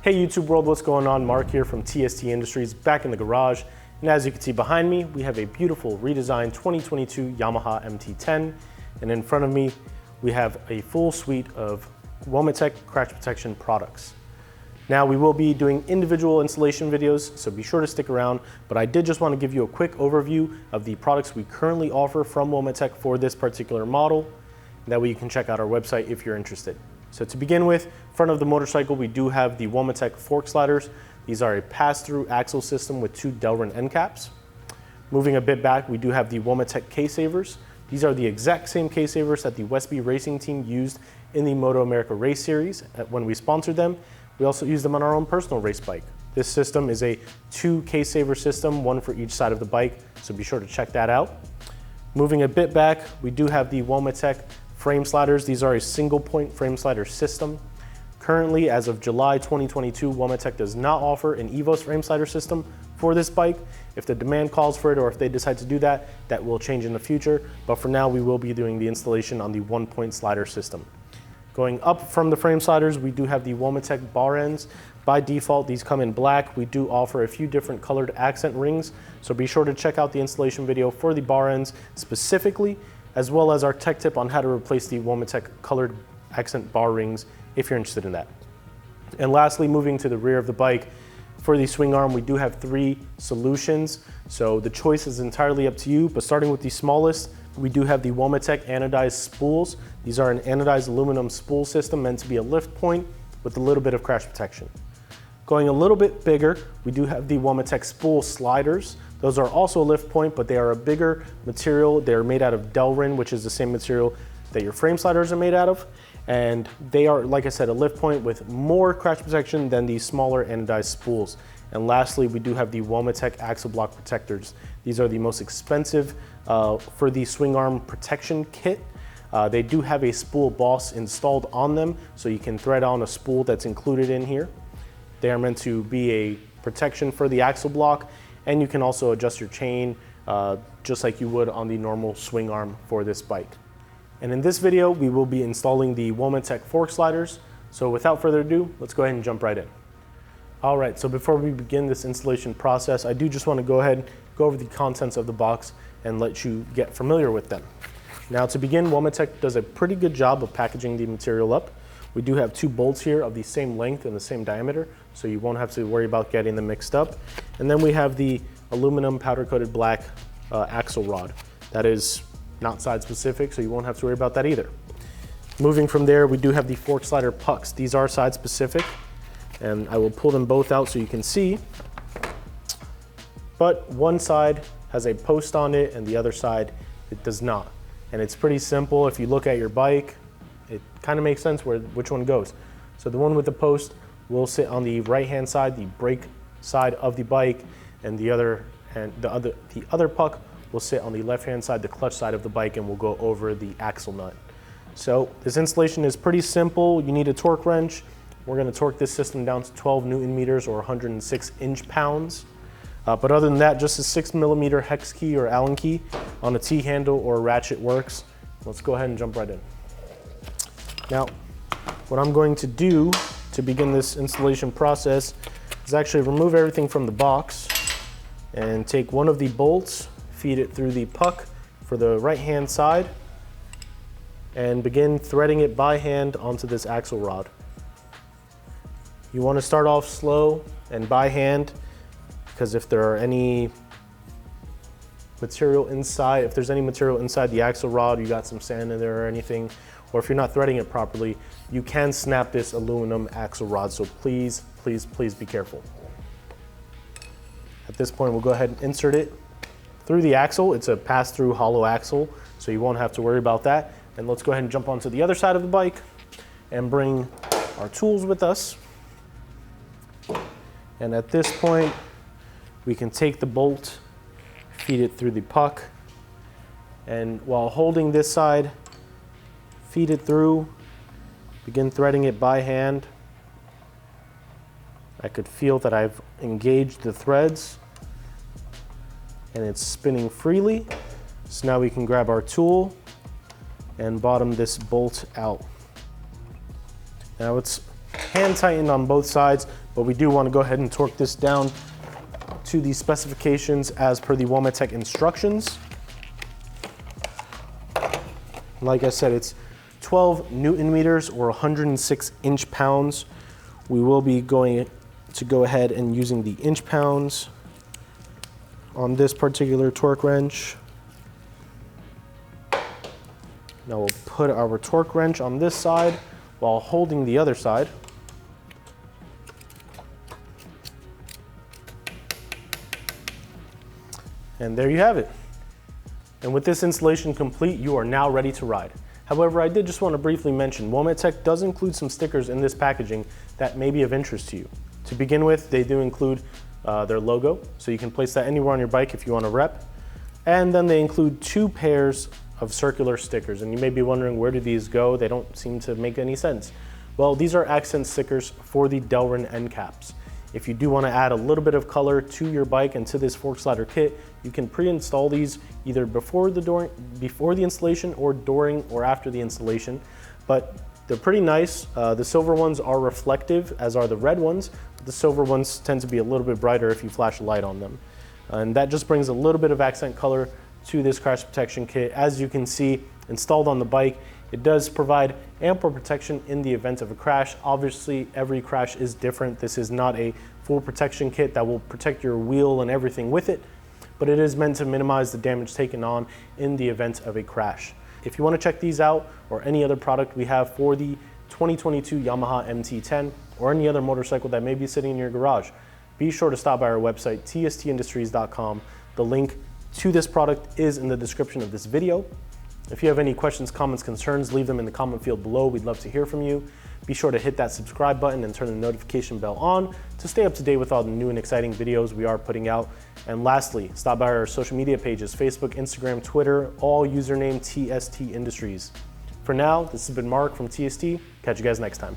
Hey YouTube world, what's going on? Mark here from TST Industries, back in the garage. And as you can see behind me, we have a beautiful redesigned 2022 Yamaha MT-10. And in front of me, we have a full suite of Womet-Tech crash protection products. Now we will be doing individual installation videos, so be sure to stick around. But I did just want to give you a quick overview of the products we currently offer from Womet-Tech for this particular model. That way you can check out our website if you're interested. So to begin with, front of the motorcycle, we do have the Womet-Tech fork sliders. These are a pass-through axle system with two Delrin end caps. Moving a bit back, we do have the Womet-Tech K-Savers. These are the exact same K-Savers that the Westby Racing team used in the Moto America Race Series when we sponsored them. We also use them on our own personal race bike. This system is a 2 K-Saver system, one for each side of the bike, so be sure to check that out. Moving a bit back, we do have the Womet-Tech frame sliders. These are a single point frame slider system. Currently, as of July 2022, Womet-Tech does not offer an EVOS frame slider system for this bike. If the demand calls for it or if they decide to do that, that will change in the future. But for now, we will be doing the installation on the 1-point slider system. Going up from the frame sliders, we do have the Womet-Tech bar ends. By default, these come in black. We do offer a few different colored accent rings, so be sure to check out the installation video for the bar ends specifically, as well as our tech tip on how to replace the Womet-Tech colored accent bar rings if you're interested in that. And lastly, moving to the rear of the bike, for the swing arm, we do have 3 solutions. So the choice is entirely up to you, but starting with the smallest, we do have the Womet-Tech anodized spools. These are an anodized aluminum spool system meant to be a lift point with a little bit of crash protection. Going a little bit bigger, we do have the Womet-Tech spool sliders. Those are also a lift point, but they are a bigger material. They're made out of Delrin, which is the same material that your frame sliders are made out of. And they are, like I said, a lift point with more crash protection than the smaller anodized spools. And lastly, we do have the Womet-Tech axle block protectors. These are the most expensive for the swing arm protection kit. They do have a spool boss installed on them, so you can thread on a spool that's included in here. They are meant to be a protection for the axle block, and you can also adjust your chain just like you would on the normal swing arm for this bike. And in this video, we will be installing the Womet-Tech fork sliders. So without further ado, let's go ahead and jump right in. All right, so before we begin this installation process, I do just want to go ahead and go over the contents of the box and let you get familiar with them. Now to begin, Womet-Tech does a pretty good job of packaging the material up. We do have 2 bolts here of the same length and the same diameter, so you won't have to worry about getting them mixed up. And then we have the aluminum powder-coated black axle rod. That is not side specific, so you won't have to worry about that either. Moving from there, we do have the fork slider pucks. These are side specific, and I will pull them both out so you can see. But one side has a post on it and the other side, it does not. And it's pretty simple. If you look at your bike, it kind of makes sense which one goes. So the one with the post will sit on the right-hand side, the brake side of the bike, and the other puck will sit on the left-hand side, the clutch side of the bike, and will go over the axle nut. So this installation is pretty simple. You need a torque wrench. We're going to torque this system down to 12 Newton meters or 106 inch-pounds. But other than that, just a 6mm hex key or Allen key on a T-handle or a ratchet works. Let's go ahead and jump right in. Now, what I'm going to do to begin this installation process is actually remove everything from the box and take one of the bolts, feed it through the puck for the right-hand side, and begin threading it by hand onto this axle rod. You want to start off slow and by hand, because if there are any material inside, if there's any material inside the axle rod, you got some sand in there or anything, or if you're not threading it properly, you can snap this aluminum axle rod. So please, please, please be careful. At this point, we'll go ahead and insert it through the axle. It's a pass-through hollow axle, so you won't have to worry about that. And let's go ahead and jump onto the other side of the bike and bring our tools with us. And at this point, we can take the bolt, feed it through the puck, and while holding this side, feed it through, begin threading it by hand. I could feel that I've engaged the threads and it's spinning freely. So now we can grab our tool and bottom this bolt out. Now it's hand tightened on both sides, but we do want to go ahead and torque this down to the specifications as per the Womet-Tech instructions. Like I said, it's 12 Newton meters or 106 inch pounds. We will be going to go ahead and using the inch pounds on this particular torque wrench. Now we'll put our torque wrench on this side while holding the other side. And there you have it. And with this installation complete, you are now ready to ride. However, I did just want to briefly mention, Womet-Tech does include some stickers in this packaging that may be of interest to you. To begin with, they do include their logo, so you can place that anywhere on your bike if you want to rep. And then they include 2 pairs of circular stickers, and you may be wondering, where do these go? They don't seem to make any sense. Well, these are accent stickers for the Delrin end caps. If you do want to add a little bit of color to your bike and to this fork slider kit, you can pre-install these either before the installation or during or after the installation. But they're pretty nice. The silver ones are reflective, as are the red ones. But the silver ones tend to be a little bit brighter if you flash a light on them. And that just brings a little bit of accent color to this crash protection kit. As you can see, installed on the bike, it does provide ample protection in the event of a crash. Obviously, every crash is different. This is not a full protection kit that will protect your wheel and everything with it, but it is meant to minimize the damage taken on in the event of a crash. If you want to check these out or any other product we have for the 2022 Yamaha MT-10 or any other motorcycle that may be sitting in your garage, be sure to stop by our website, tstindustries.com. The link to this product is in the description of this video. If you have any questions, comments, concerns, leave them in the comment field below. We'd love to hear from you. Be sure to hit that subscribe button and turn the notification bell on to stay up to date with all the new and exciting videos we are putting out. And lastly, stop by our social media pages, Facebook, Instagram, Twitter, all username TST Industries. For now, this has been Mark from TST. Catch you guys next time.